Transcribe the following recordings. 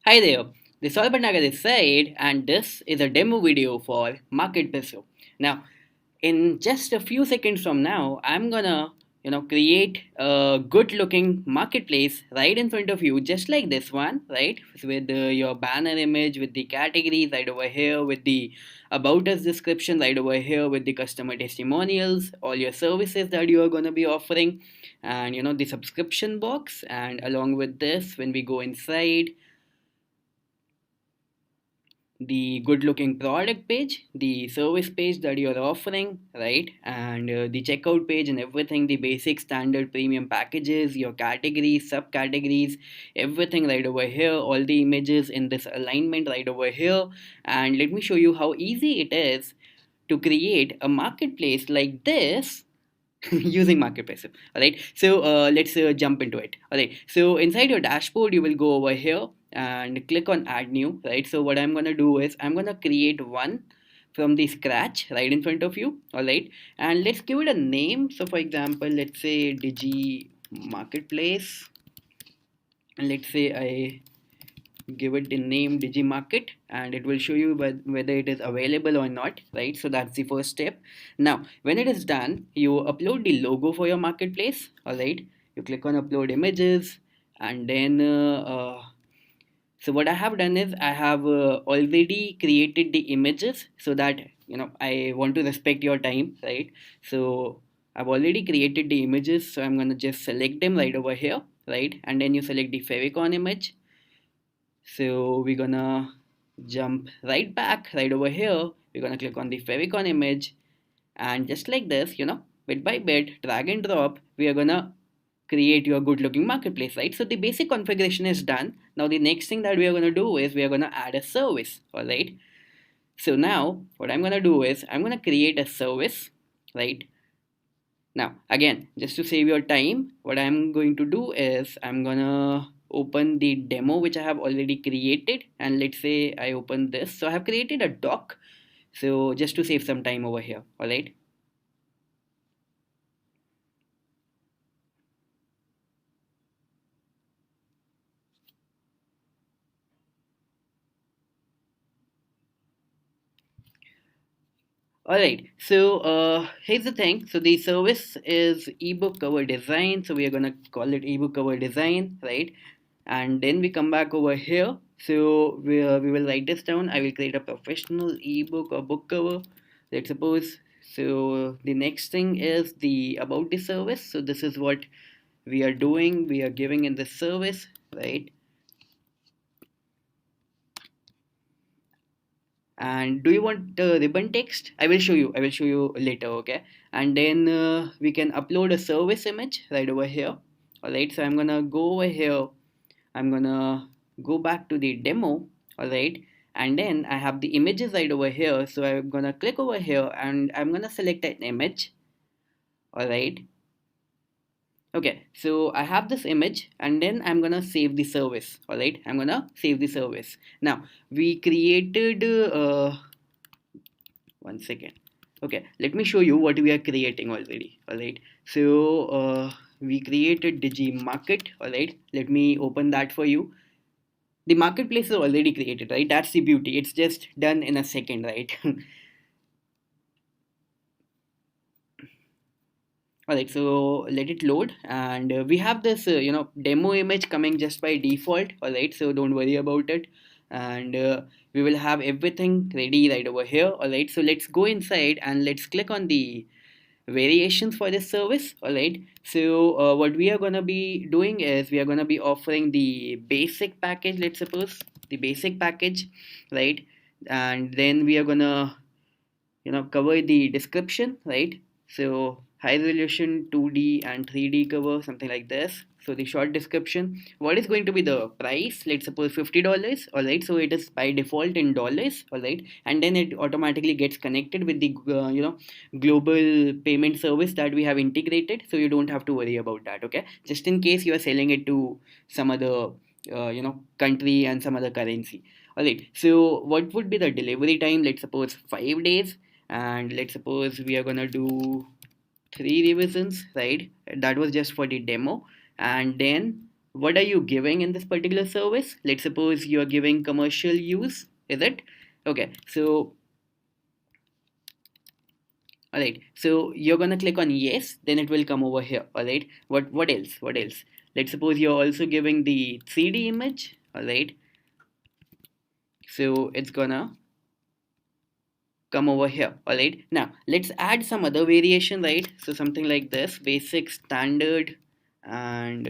Hi there, this is Albanagar this side, and this is a demo video for Marketpresso. Now, in just a few seconds from now, I'm gonna create a good looking marketplace right in front of you, just like this one, right, with your banner image, with the categories right over here, with the about us description right over here, with the customer testimonials, all your services that you are going to be offering, and the subscription box. And along with this, when we go inside, the good looking product page, the service page that you're offering, right, and the checkout page and everything, the basic standard premium packages, your categories, subcategories, everything right over here, all the images in this alignment right over here. And let me show you how easy it is to create a marketplace like this using Marketpresso. All right, so let's jump into it. All right, so inside your dashboard, you will go over here and click on add new. Right, so what I'm gonna do is I'm gonna create one from the scratch right in front of you. All right, and let's give it a name. So for example, let's say Digi Marketplace, and let's say I give it the name Digimarket, and it will show you whether it is available or not, right? So that's the first step. Now when it is done, you upload the logo for your marketplace. All right, you click on upload images, and then so what I have done is I have already created the images, so that I want to respect your time, right? So I've already created the images, so I'm going to just select them right over here, right? And then you select the favicon image. So we're gonna jump right back right over here. We're gonna click on the favicon image, and just like this, bit by bit, drag and drop, we are gonna create your good looking marketplace, right? So the basic configuration is done. Now the next thing that we are gonna do is we are gonna add a service. All right, so now what I'm gonna do is I'm gonna create a service, right? Now, again, just to save your time, what I'm going to do is I'm gonna open the demo which I have already created, and let's say I open this. So I have created a doc. So just to save some time over here, all right? All right. So here's the thing. So the service is ebook cover design. So we are gonna call it ebook cover design, right? And then we come back over here. So we will write this down. I will create a professional ebook or book cover, let's suppose. So the next thing is the about the service. So this is what we are doing. We are giving in this service, right? And do you want the ribbon text? I will show you later, okay? And then we can upload a service image right over here. All right, so I'm gonna go over here. I'm gonna go back to the demo. All right, and then I have the images right over here. So I'm gonna click over here, and I'm gonna select an image. All right, okay, so I have this image, and then I'm gonna save the service. All right, I'm gonna save the service. Now we created one second. Okay, let me show you what we are creating already. All right, so we created Digi Market. All right, let me open that for you. The marketplace is already created, right? That's the beauty. It's just done in a second, right? All right, so let it load, and we have this demo image coming just by default. All right, so don't worry about it, and we will have everything ready right over here. All right, so let's go inside and let's click on the variations for this service. All right, so what we are going to be doing is we are going to be offering the basic package, let's suppose the basic package, right? And then we are going to cover the description, right? So high resolution 2D and 3D cover, something like this. So the short description, what is going to be the price? Let's suppose $50. All right, so it is by default in dollars. All right, and then it automatically gets connected with the global payment service that we have integrated, so you don't have to worry about that. Okay, just in case you are selling it to some other country and some other currency. All right, so what would be the delivery time? Let's suppose 5 days, and let's suppose we are gonna do three revisions, right? That was just for the demo. And then what are you giving in this particular service. Let's suppose you're giving commercial use, is it? Okay, so all right, so you're gonna click on yes, then it will come over here. All right, what else, what else? Let's suppose you're also giving the 3D image. All right, so it's gonna come over here. All right, now let's add some other variation, right? So something like this: basic, standard, and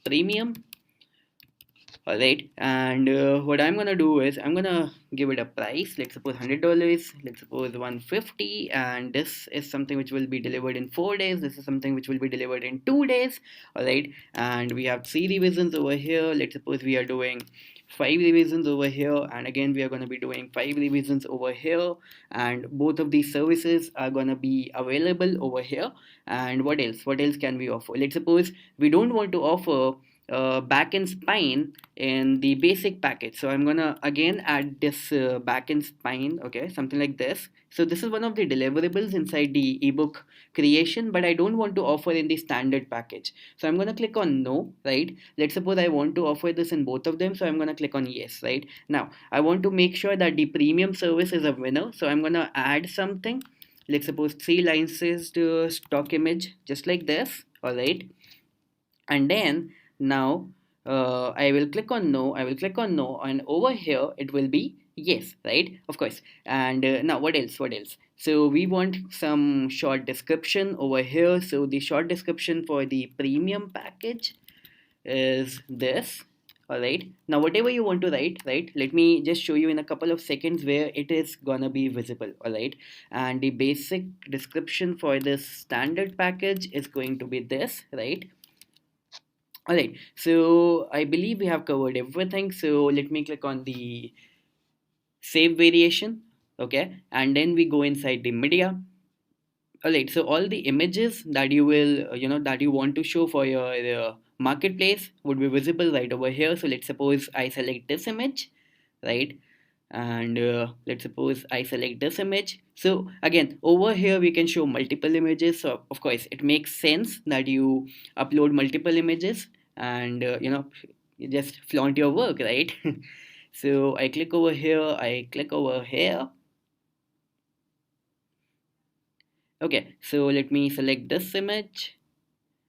premium. All right, and what I'm gonna do is I'm gonna give it a price. Let's suppose $100. Let's suppose 150, and this is something which will be delivered in 4 days. This is something which will be delivered in 2 days. All right, and we have 3 revisions over here. Let's suppose we are doing 5 revisions over here, and again we are going to be doing 5 revisions over here, and both of these services are going to be available over here. And what else, what else can we offer? Let's suppose we don't want to offer backend spine in the basic package, so I'm gonna again add this backend spine. Okay, something like this. So this is one of the deliverables inside the ebook creation, but I don't want to offer in the standard package, so I'm gonna click on no. Right, let's suppose I want to offer this in both of them, so I'm gonna click on yes. Right, now I want to make sure that the premium service is a winner, so I'm gonna add something. Let's suppose 3 lines is the stock image, just like this. All right, and then now I will click on no, I will click on no, and over here it will be yes, right? Of course. And now what else, what else? So we want some short description over here. So the short description for the premium package is this. All right, now whatever you want to write, right, let me just show you in a couple of seconds where it is gonna be visible. All right, and the basic description for this standard package is going to be this, right? All right, so I believe we have covered everything. So let me click on the save variation. Okay, and then we go inside the media. All right, so all the images that you will, that you want to show for your marketplace would be visible right over here. So let's suppose I select this image, right? And let's suppose I select this image. So again, over here we can show multiple images. So of course it makes sense that you upload multiple images, and you just flaunt your work, right? So I click over here, I click over here. Okay, so let me select this image,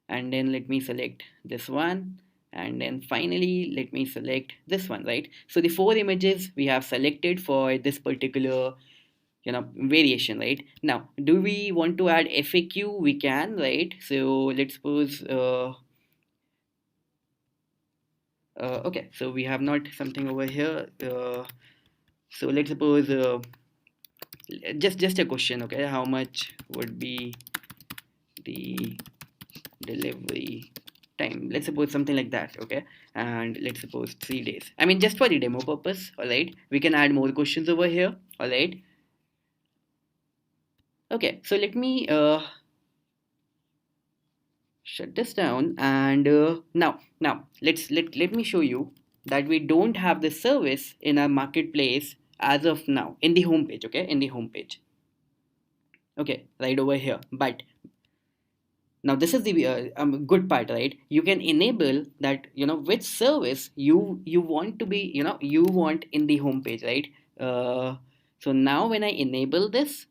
and then let me select this one, and then finally let me select this one, right? So the 4 images we have selected for this particular variation. Right, now do we want to add FAQ? We can, right? So let's suppose okay, so we have not something over here. So let's suppose just a question. Okay, how much would be the delivery time? Let's suppose something like that. Okay, and let's suppose 3 days. I mean, just for the demo purpose. All right, we can add more questions over here. All right, okay, so let me shut this down, and now let me show you that we don't have this service in our marketplace as of now in the home page. Okay, in the home page. Okay, right over here. But now this is the good part, right? You can enable that, which service you want to be, you want in the home page, right? So now when I enable this,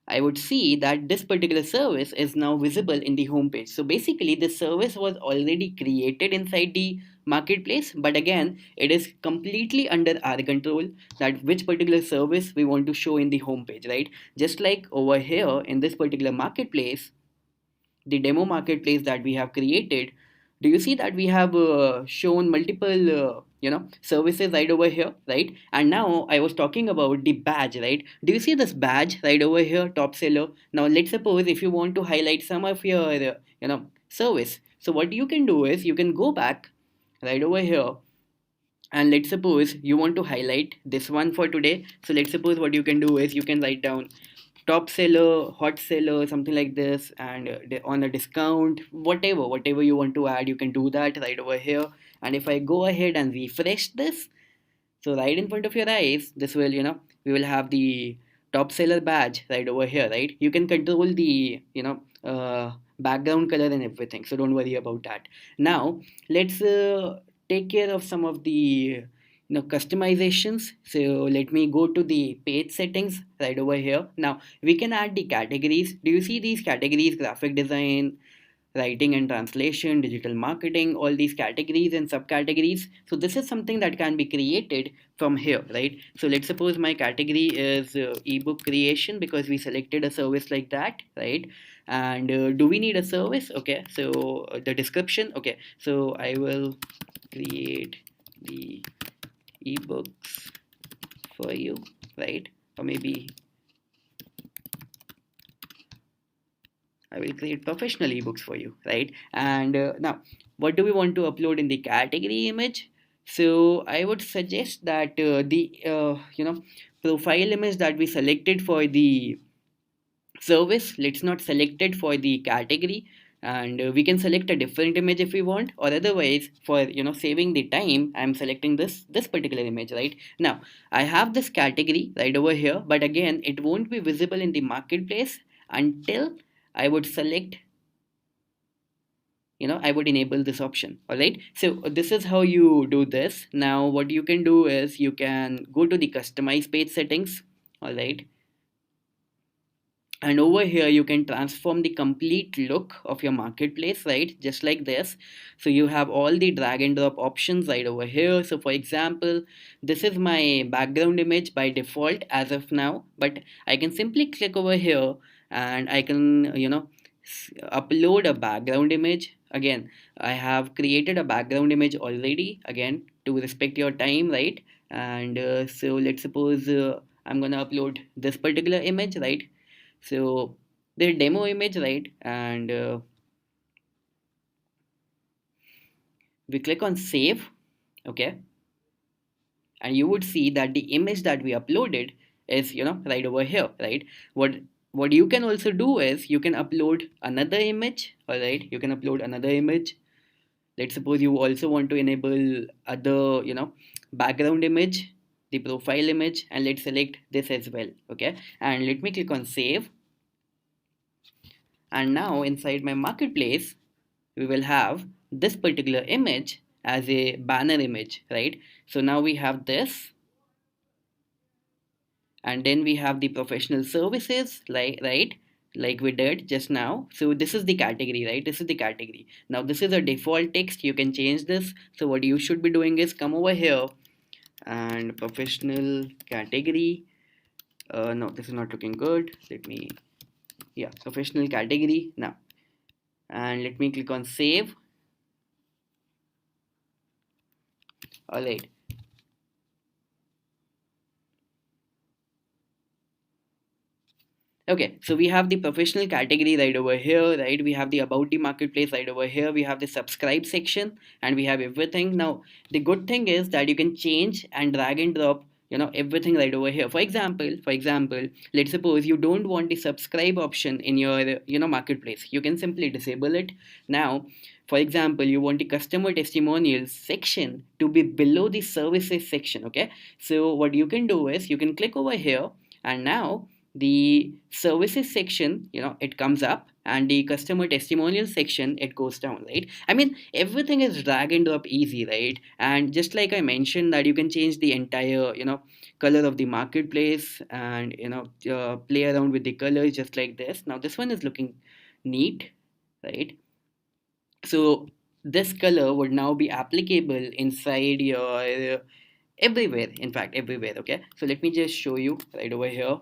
I would see that this particular service is now visible in the homepage. So basically, this service was already created inside the marketplace, but again, it is completely under our control that which particular service we want to show in the homepage, right? Just like over here in this particular marketplace, the demo marketplace that we have created, do you see that we have shown multiple services right over here, right? And now I was talking about the badge, right? Do you see this badge right over here, top seller? Now let's suppose if you want to highlight some of your service, so what you can do is you can go back right over here, and let's suppose you want to highlight this one for today. So let's suppose what you can do is you can write down top seller, hot seller, something like this, and on a discount, whatever you want to add, you can do that right over here. And if I go ahead and refresh this, so right in front of your eyes, this will, we will have the top seller badge right over here, right? You can control the, background color and everything, so don't worry about that. Now let's take care of some of the customizations. So let me go to the page settings right over here. Now we can add the categories. Do you see these categories? Graphic design, writing and translation, digital marketing, all these categories and subcategories. So this is something that can be created from here, right? So let's suppose my category is ebook creation, because we selected a service like that, right? And do we need a service? Okay, so the description. Okay, so I will create the ebooks for you, right? Or maybe I will create professional ebooks for you, right? And now, what do we want to upload in the category image? So I would suggest that the profile image that we selected for the service, let's not select it for the category, and we can select a different image if we want, or otherwise, for saving the time, I'm selecting this particular image. Right now I have this category right over here, but again it won't be visible in the marketplace until I would select, I would enable this option. All right, so this is how you do this. Now what you can do is you can go to the customize page settings. All right, and over here you can transform the complete look of your marketplace, right? Just like this. So you have all the drag and drop options right over here. So for example, this is my background image by default as of now, but I can simply click over here and I can upload a background image. Again, I have created a background image already, again to respect your time, right? And so let's suppose I'm gonna upload this particular image, right? So the demo image, right? And we click on save. Okay, and you would see that the image that we uploaded is right over here, right? What you can also do is you can upload another image. All right, you can upload another image. Let's suppose you also want to enable other background image, the profile image, and let's select this as well. Okay, and let me click on save. And now inside my marketplace we will have this particular image as a banner image, right? So now we have this, and then we have the professional services, like, right, like we did just now. So this is the category, right? This is the category. Now this is a default text, you can change this. So what you should be doing is come over here and professional category. No, this is not looking good. Let me, yeah, professional category now, and let me click on save. All right, okay, so we have the professional category right over here, right? We have the about the marketplace right over here. We have the subscribe section, and we have everything. Now, the good thing is that you can change and drag and drop, everything right over here. For example, let's suppose you don't want the subscribe option in your, marketplace. You can simply disable it. Now, for example, you want the customer testimonials section to be below the services section. Okay, so what you can do is you can click over here, and now the services section, it comes up, and the customer testimonial section, it goes down, right? I mean, everything is drag and drop easy, right? And just like I mentioned that you can change the entire, color of the marketplace, and play around with the colors just like this. Now this one is looking neat, right? So this color would now be applicable inside your everywhere, in fact everywhere. Okay, so let me just show you right over here.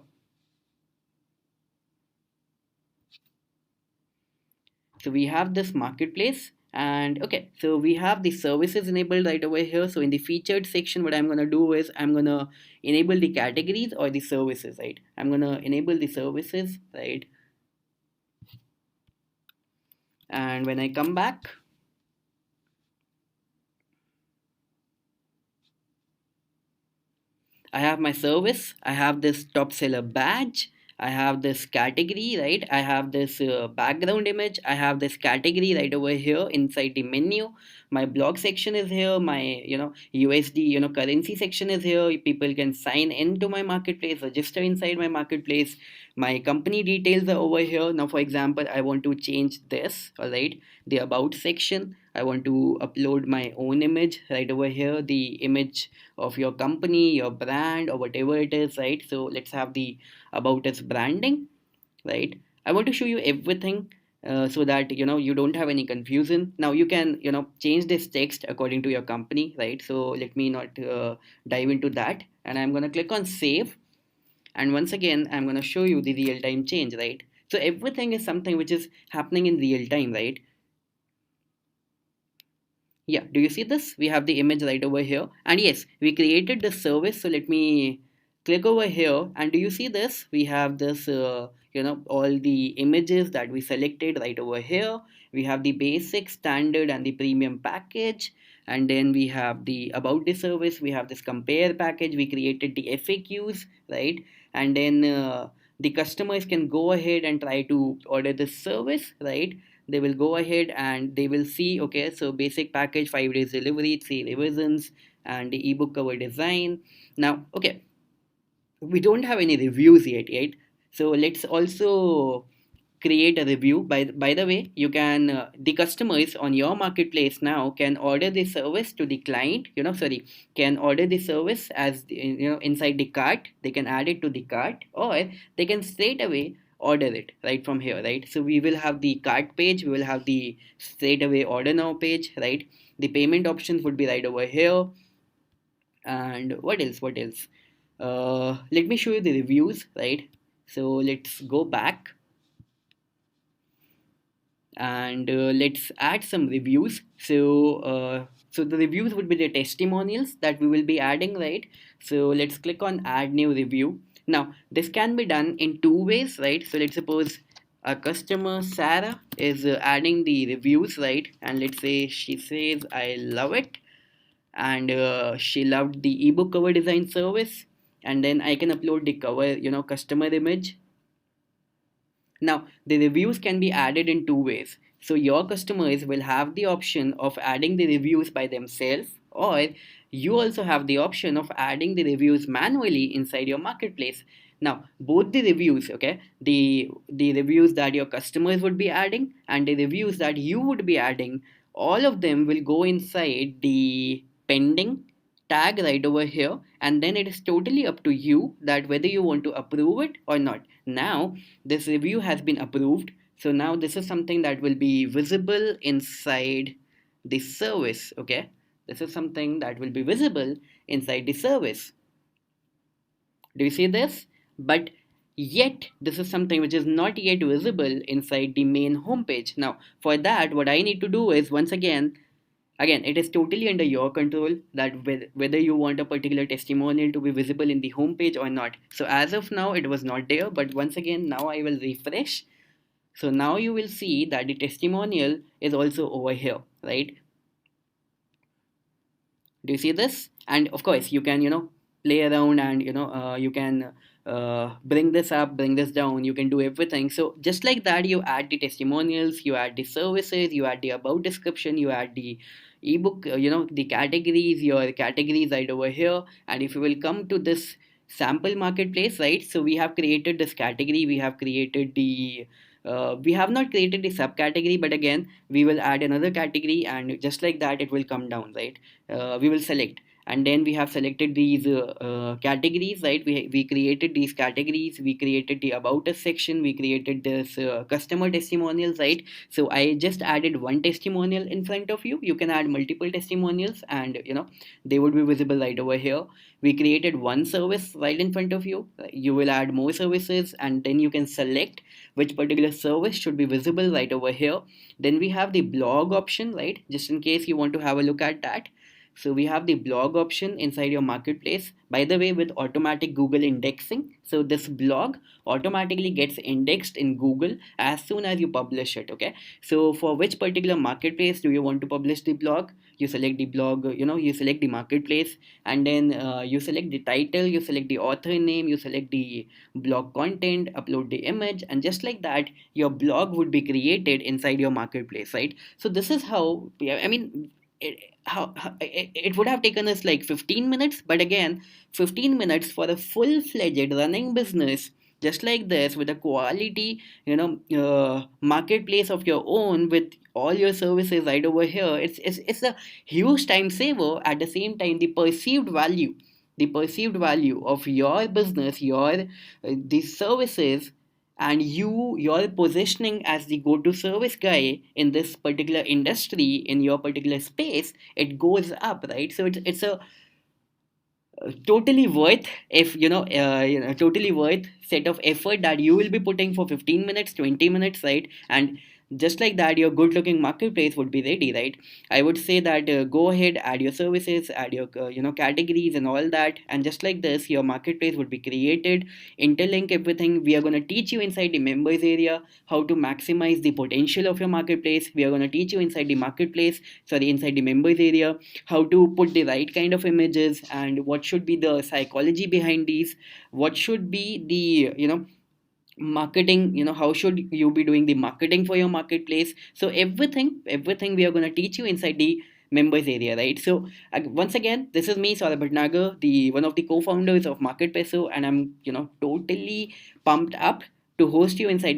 So we have this marketplace, and okay, so we have the services enabled right over here. So in the featured section, what I'm going to do is I'm going to enable the categories or the services, right? I'm going to enable the services, right? And when I come back, I have my service, I have this top seller badge, I have this category, right? I have this background image. I have this category right over here inside the menu. My blog section is here. My, USD, currency section is here. People can sign into my marketplace, register inside my marketplace. My company details are over here. Now, for example, I want to change this, all right? The about section. I want to upload my own image right over here, the image of your company, your brand, or whatever it is, right? So let's have the about its branding, right? I want to show you everything so that you don't have any confusion. Now you can change this text according to your company, right? So let me not dive into that, and I'm going to click on save. And once again, I'm going to show you the real time change, right? So everything is something which is happening in real time, right? Yeah, do you see this? We have the image right over here. And yes, we created the service. So let me click over here. And do you see this? We have this, all the images that we selected right over here. We have the basic, standard, and the premium package. And then we have the about the service. We have this compare package. We created the FAQs, right? And then the customers can go ahead and try to order this service, right? They will go ahead and they will see, okay, so basic package, 5 days delivery, 3 revisions, and the ebook cover design. Now, okay, we don't have any reviews yet, right? So let's also create a review. By the way, you can the customers on your marketplace now can order the service to the client, sorry, can order the service as inside the cart. They can add it to the cart, or they can straight away order it right from here, right? So we will have the cart page, we will have the straight away order now page, right? The payment options would be right over here. And what else, let me show you the reviews, right? So let's go back, and let's add some reviews. So the reviews would be the testimonials that we will be adding, right? So let's click on add new review. Now this can be done in two ways, right? So let's suppose a customer Sarah is adding the reviews, right? And let's say she says I love it, and she loved the ebook cover design service. And then I can upload the cover, customer image. Now, the reviews can be added in two ways. So, your customers will have the option of adding the reviews by themselves, or you also have the option of adding the reviews manually inside your marketplace. Now, both the reviews, okay, the reviews that your customers would be adding and the reviews that you would be adding, all of them will go inside the pending tag right over here, and then it is totally up to you that whether you want to approve it or not. Now this review has been approved, so now this is something that will be visible inside the service, okay? This is something that will be visible inside the service. Do you see this? But yet this is something which is not yet visible inside the main homepage. Now for that, what I need to do is, once again, it is totally under your control that whether you want a particular testimonial to be visible in the homepage or not. So as of now, it was not there, but once again, now I will refresh. So now you will see that the testimonial is also over here, right? Do you see this? And of course, you can, play around, and, you can bring this up, bring this down. You can do everything. So just like that, you add the testimonials, you add the services, you add the about description, you add the ebook, the categories, your categories right over here. And if you will come to this sample marketplace, right? So we have created this category, we have created the we have not created the subcategory, but again we will add another category, and just like that it will come down, right? We will select, and then we have selected these categories, right? We created these categories, we created the about us section, we created this customer testimonials, right? So I just added one testimonial in front of you. You can add multiple testimonials, and they would be visible right over here. We created one service right in front of you. You will add more services, and then you can select which particular service should be visible right over here. Then we have the blog option, right? Just in case you want to have a look at that. So we have the blog option inside your marketplace, by the way, with automatic Google indexing. So this blog automatically gets indexed in Google as soon as you publish it. Okay, so for which particular marketplace do you want to publish the blog? You select the blog, you select the marketplace, and then you select the title, you select the author name, you select the blog content, upload the image, and just like that your blog would be created inside your marketplace, right? So this is how, yeah, I mean, it would have taken us like 15 minutes, but again, 15 minutes for a full-fledged running business just like this, with a quality, marketplace of your own, with all your services right over here. It's a huge time saver. At the same time, the perceived value of your business, these services, and your positioning as the go-to service guy in this particular industry, in your particular space, it goes up, right? So it's a totally worth, if totally worth set of effort that you will be putting for 15 minutes, 20 minutes, right? And just like that your good looking marketplace would be ready, right? I would say that go ahead, add your services, add your categories and all that, and just like this your marketplace would be created. Interlink everything. We are going to teach you inside the members area how to maximize the potential of your marketplace. We are going to teach you inside the marketplace, sorry, inside the members area, how to put the right kind of images, and what should be the psychology behind these, what should be the marketing, how should you be doing the marketing for your marketplace. So everything we are going to teach you inside the members area, right? So once again, this is me, Saurabh Bhatnagar, the one of the co-founders of Marketpresso, and I'm totally pumped up to host you inside the